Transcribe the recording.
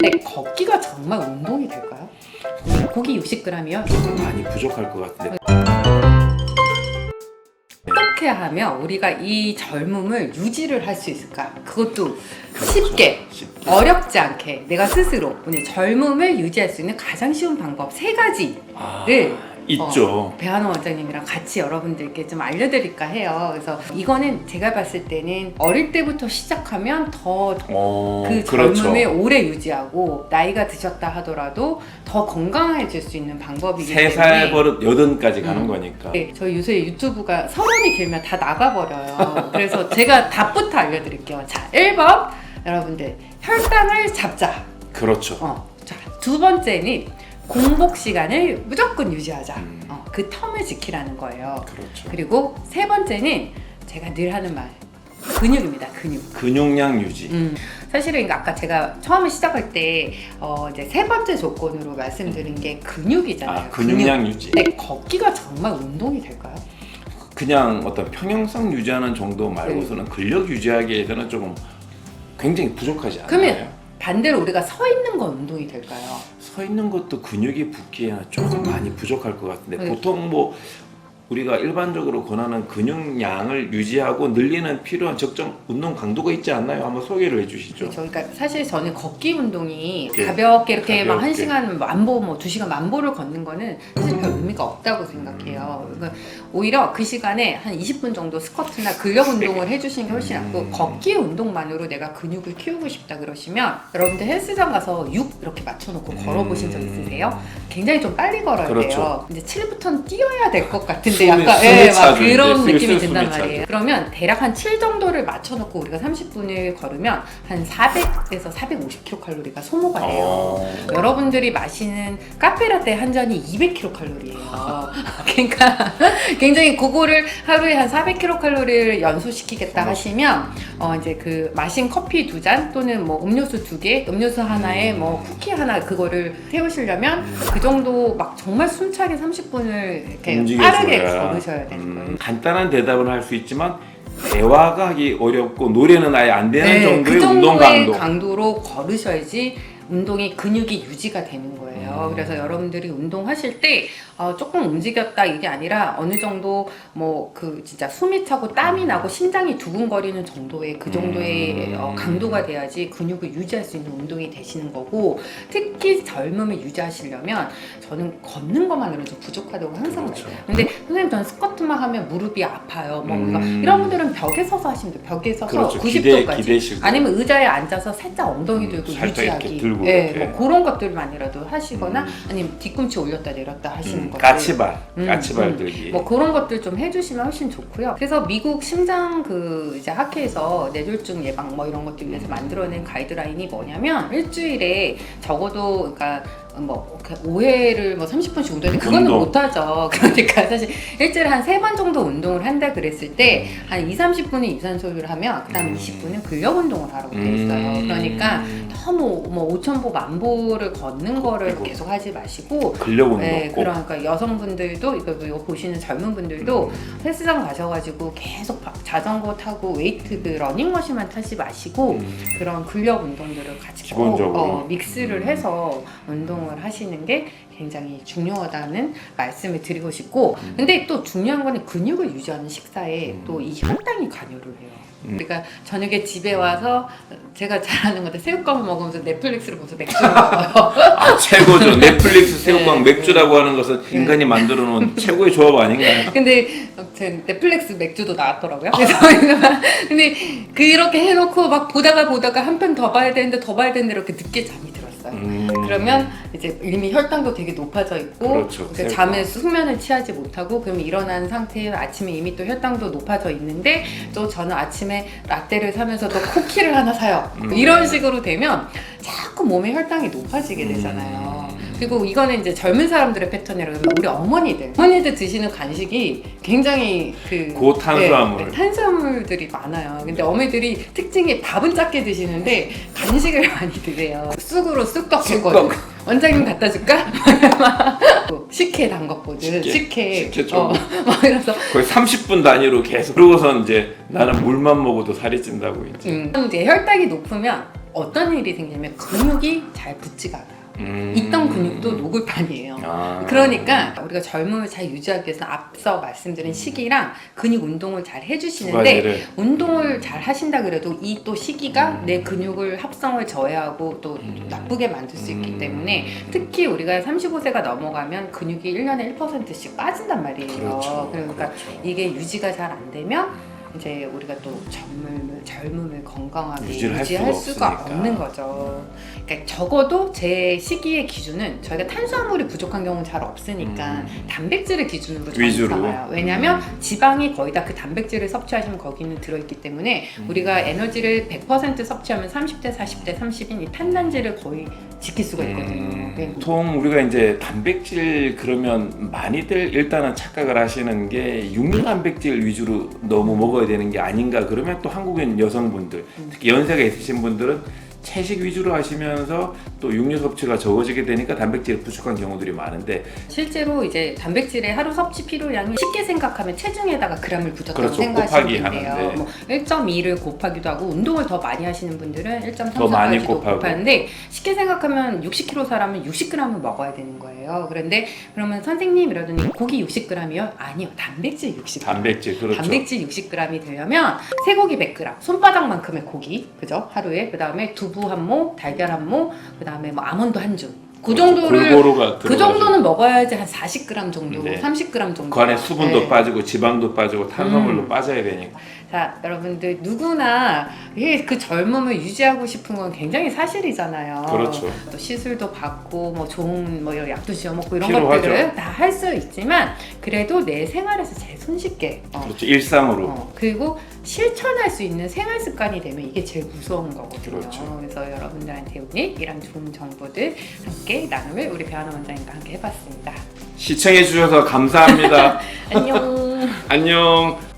근데 걷기가 정말 운동이 될까요? 고기 60g이요? 조금 많이 부족할 것 같은데. 어떻게 하면 우리가 이 젊음을 유지를 할 수 있을까? 그것도 쉽게, 어렵지 않게 내가 스스로 오늘 젊음을 유지할 수 있는 가장 쉬운 방법 3가지를 있죠. 배한호 원장님이랑 같이 여러분들께 좀 알려드릴까 해요. 그래서 이거는 제가 봤을 때는 어릴 때부터 시작하면 더 그 젊음을 오래 유지하고 나이가 드셨다 하더라도 더 건강해질 수 있는 방법이기 때문에 3살 버릇 80까지 가는 거니까. 네, 저희 요새 유튜브가 서론이 길면 다 나가버려요. 그래서 제가 답부터 알려드릴게요. 자, 1번 여러분들 혈당을 잡자. 그렇죠. 자, 2번째는 공복 시간을 무조건 유지하자. 그 텀을 지키라는 거예요. 그렇죠. 그리고 3번째는 제가 늘 하는 말, 근육입니다. 근육량 유지. 사실은 아까 제가 처음에 시작할 때 이제 3번째 조건으로 말씀드린 게 근육이잖아요. 근육량 유지. 근데 걷기가 정말 운동이 될까요? 그냥 어떤 평형성 유지하는 정도 말고서는 근력 유지하기에는 조금 굉장히 부족하지 않나요? 그러면 반대로 우리가 서 있는 건 운동이 될까요? 서 있는 것도 근육이 붙기에는 조금 많이 부족할 것 같은데 보통 뭐 우리가 일반적으로 권하는 근육량을 유지하고 늘리는 필요한 적정 운동 강도가 있지 않나요? 한번 소개를 해주시죠. 그렇죠. 그러니까 사실 저는 걷기 운동이 네. 가볍게 이렇게 막 가볍게. 1시간 만보, 뭐 2시간 만보를 걷는 거는 사실 별 의미가 없다고 생각해요. 그러니까 오히려 그 시간에 한 20분 정도 스쿼트나 근력 운동을 해주시는 게 훨씬 낫고 걷기 운동만으로 내가 근육을 키우고 싶다 그러시면 여러분들 헬스장 가서 6 이렇게 맞춰놓고 걸어보신 적 있으세요? 굉장히 좀 빨리 걸어야 그렇죠. 돼요. 이제 7부터는 뛰어야 될 것 같은데 숨이 약간 막 차죠. 그런 이제 느낌이 슬슬 든단 숨이 말이에요. 차죠. 그러면 대략 한 7 정도를 맞춰놓고 우리가 30분을 걸으면 한 400에서 450kcal가 소모가 돼요. 여러분들이 마시는 카페라떼 한 잔이 200kcal예요. 그러니까 굉장히 그거를 하루에 한 400kcal를 연소시키겠다 하시면 이제 그 마신 커피 2잔 또는 뭐 음료수 2개, 음료수 하나에 뭐 쿠키 하나 그거를 태우시려면 그 정도 막 정말 숨차게 30분을 이렇게 빠르게 걸으셔야 되는 거예요. 간단한 대답은 할 수 있지만 대화가 하기 어렵고 노래는 아예 안 되는 네, 정도의 그 정도의 운동 강도. 강도로 걸으셔야지 운동이 근육이 유지가 되는 거예요. 그래서 여러분들이 운동하실 때 조금 움직였다 이게 아니라 어느 정도 뭐 그 진짜 숨이 차고 땀이 나고 심장이 두근거리는 정도의 그 정도의 강도가 돼야지 근육을 유지할 수 있는 운동이 되시는 거고 특히 젊음을 유지하시려면 저는 걷는 것만으로도 부족하다고 항상 그렇죠. 말해요. 근데 선생님 저는 스쿼트만 하면 무릎이 아파요. 뭐 이런 분들은 벽에 서서 하시면 돼요. 벽에 서서 그렇죠. 90도까지 기대시고. 아니면 의자에 앉아서 살짝 엉덩이 들고 살짝 이렇게 유지하기. 들고 네, 이렇게. 뭐 그런 것들만이라도 하시거나 아니면 뒤꿈치 올렸다 내렸다 하시는 것들. 까치발 들기. 뭐 그런 것들 좀 해주시면 훨씬 좋고요. 그래서 미국 심장 그 이제 학회에서 뇌졸중 예방 뭐 이런 것들 위해서 만들어낸 가이드라인이 뭐냐면 일주일에 적어도 그러니까 뭐 5회를 뭐 30분씩 운동하는데 그거는 운동. 못하죠. 그러니까 사실 일주일에 한 3번 정도 운동을 한다 그랬을 때 한 20-30분은 유산소를 하면 그 다음 20분은 근력 운동을 하라고 돼 있어요. 그러니까 너무 뭐 5,000보, 10,000보를 걷는 거를 계속 하지 마시고 근력 운동. 네, 꼭. 그러니까 여성분들도 이거 보시는 젊은 분들도 헬스장 가셔가지고 계속 자전거 타고 웨이트 그 러닝머신만 타지 마시고 그런 근력 운동들을 같이 기본적으로. 꼭 믹스를 해서 운동을 하시는 게 굉장히 중요하다는 말씀을 드리고 싶고 근데 또 중요한 거는 근육을 유지하는 식사에 또 이 혈당이 관여를 해요. 그러니까 저녁에 집에 와서 제가 잘하는 건데 새우깡을 먹으면서 넷플릭스를 보면서 맥주를 먹어요. 최고죠. 넷플릭스 새우깡 네. 맥주라고 하는 것은 인간이 만들어 놓은 최고의 조합 아닌가요? 근데 제 넷플릭스 맥주도 나왔더라고요. 그래서 근데 그렇게 해놓고 막 보다가 한 편 더 봐야 되는데 이렇게 늦게 잠이 들었어요. 그러면 이제 이미 혈당도 되게 높아져 있고 그렇죠. 그러니까 잠에 숙면을 취하지 못하고 그럼 일어난 상태에 아침에 이미 또 혈당도 높아져 있는데 또 저는 아침에 라떼를 사면서도 쿠키를 하나 사요. 이런 식으로 되면 자꾸 몸에 혈당이 높아지게 되잖아요. 그리고 이거는 이제 젊은 사람들의 패턴이라고 하면 우리 어머니들 드시는 간식이 굉장히 고탄수화물. 네, 탄수화물들이 많아요. 근데 어머니들이 특징이 밥은 작게 드시는데 간식을 많이 드세요. 쑥으로 쑥떡했거든. 원장님 갖다 줄까? 식혜 담궜거든. 식혜 좀. 막 이래서 거의 30분 단위로 계속 그러고선 이제 나는 물만 먹어도 살이 찐다고 이제. 이제 혈당이 높으면 어떤 일이 생기냐면 근육이 잘 붙지가 않아요. 있던 근육도 녹을 판이에요. 그러니까 우리가 젊음을 잘 유지하기 위해서 앞서 말씀드린 시기랑 근육 운동을 잘 해주시는데 운동을 잘 하신다 그래도 이 또 시기가 내 근육을 합성을 저해하고 또 나쁘게 만들 수 있기 때문에 특히 우리가 35세가 넘어가면 근육이 1년에 1%씩 빠진단 말이에요. 그렇죠. 그러니까 그렇죠. 이게 유지가 잘 안 되면 이제 우리가 또 젊음을 건강하게 유지할 수가 없는 거죠. 그러니까 적어도 제 시기의 기준은 저희가 탄수화물이 부족한 경우는 잘 없으니까 단백질을 기준으로 위주로. 삼아요. 왜냐하면 지방이 거의 다 그 단백질을 섭취하시면 거기는 들어있기 때문에 우리가 에너지를 100% 섭취하면 30대, 40대, 30인 이 탄단지를 거의 지킬 수가 있거든요. 보통 우리가 이제 단백질 그러면 많이들 일단은 착각을 하시는 게 육류 단백질 위주로 너무 먹어야 되는 게 아닌가. 그러면 또 한국인 여성분들 특히 연세가 있으신 분들은 채식 위주로 하시면서 또 육류 섭취가 적어지게 되니까 단백질이 부족한 경우들이 많은데 실제로 이제 단백질의 하루 섭취 필요량이 쉽게 생각하면 체중에다가 그램을 붙였다고 그렇죠. 생각하시면 곱하기 돼요. 하는데. 뭐 1.2를 곱하기도 하고 운동을 더 많이 하시는 분들은 더 많이 1.3까지도 곱하고. 곱하는데 쉽게 생각하면 60kg 사람은 60g을 먹어야 되는 거예요. 그런데 그러면 선생님 이러더니 고기 60g이요? 아니요. 단백질 60g. 단백질 그렇죠. 단백질 60g이 되려면 쇠고기 100g, 손바닥만큼의 고기, 그죠? 하루에. 그다음에 두부 한 모, 달걀 한 모, 그다음에 뭐 아몬드 한 줌. 그 정도를 골고루가 그 정도는 먹어야지 한 40g 정도, 네. 30g 정도. 그 안에 수분도 네. 빠지고 지방도 빠지고 탄수화물도 빠져야 되니까. 자, 여러분들 누구나 이게 그 젊음을 유지하고 싶은 건 굉장히 사실이잖아요. 그렇죠. 또 시술도 받고 뭐 좋은 뭐 약도 지어 먹고 이런 필요하죠. 것들을 다 할 수 있지만 그래도 내 생활에서 제일 손쉽게 그렇죠. 일상으로. 그리고 실천할 수 있는 생활 습관이 되면 이게 제일 무서운 거거든요. 그렇죠. 그래서 여러분들한테 오늘 이런 좋은 정보들 함께 나눔을 우리 배하나 원장님과 함께 해봤습니다. 시청해 주셔서 감사합니다. 안녕. 안녕.